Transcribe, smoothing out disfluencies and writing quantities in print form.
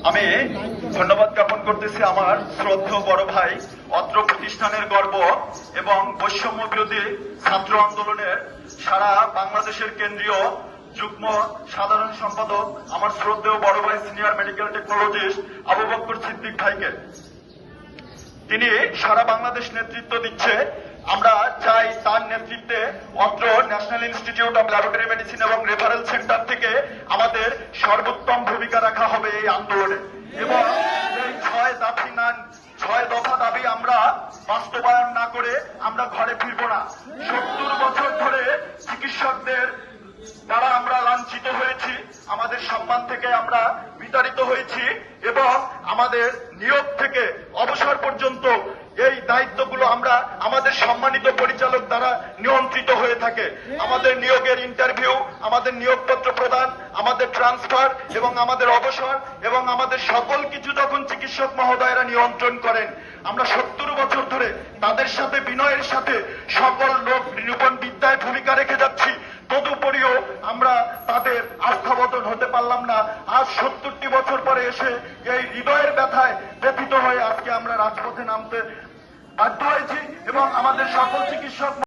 আমি ধন্যবাদ জ্ঞাপন করতেছি আমার শ্রদ্ধেয় বড় ভাই, অত্র প্রতিষ্ঠানের গর্ব এবং বৈষম্য বিরোধী ছাত্র আন্দোলনের সারা বাংলাদেশের কেন্দ্রীয় যুগ্ম সাধারণ সম্পাদক আমার শ্রদ্ধেয় বড় ভাই, senior medical technologist Abu Bakar Siddique ভাইকে। তিনি সারা বাংলাদেশ নেতৃত্ব দিচ্ছে। আমরা চাই তার নেতৃত্বে অত্র national institute of laboratory medicine এবং রেফারেল সেন্টার থেকে আমাদের সর্বোত্তম ভূমিকা রাখা হবে এই আন্দোলনে, এবং এই 6 দফা দাবি আমরা বাস্তবায়ন না করে আমরা ঘরে ফিরব না। 70 বছর ধরে চিকিৎসকদের দ্বারা আমরা লাঞ্ছিত হয়েছি, আমাদের সম্মান থেকে আমরা বিতাড়িত হয়েছি, এবং আমাদের নিয়োগ থেকে অবসর পর্যন্ত এই দায়িত্বগুলো আমরা আমাদের সম্মানিত পরিচালক দ্বারা নিয়ন্ত্রিত হয়ে থাকে। আমাদের নিয়োগের ইন্টারভিউ, আমাদের নিয়োগপত্র প্রদান, আমাদের ট্রান্সফার এবং আমাদের অবসর এবং আমাদের সকল কিছু যখন চিকিৎসক মহোদয়রা নিয়ন্ত্রণ করেন, আমরা 70 বছর ধরে তাদের সাথে বিনয়ের সাথে সকল লোক নিরূপণ বিদ্যায় ভূমিকা রেখে যাচ্ছি। তদুপরিও আমরা তাদের আস্থাবদন হতে পারলাম না। আজ 70টি বছর পরে এসে এই হৃদয়ের ব্যথায় ব্যথিত হয়ে আজকে আমরা রাজপথে নামতে বাধ্য হয়েছি, এবং আমাদের সকল চিকিৎসক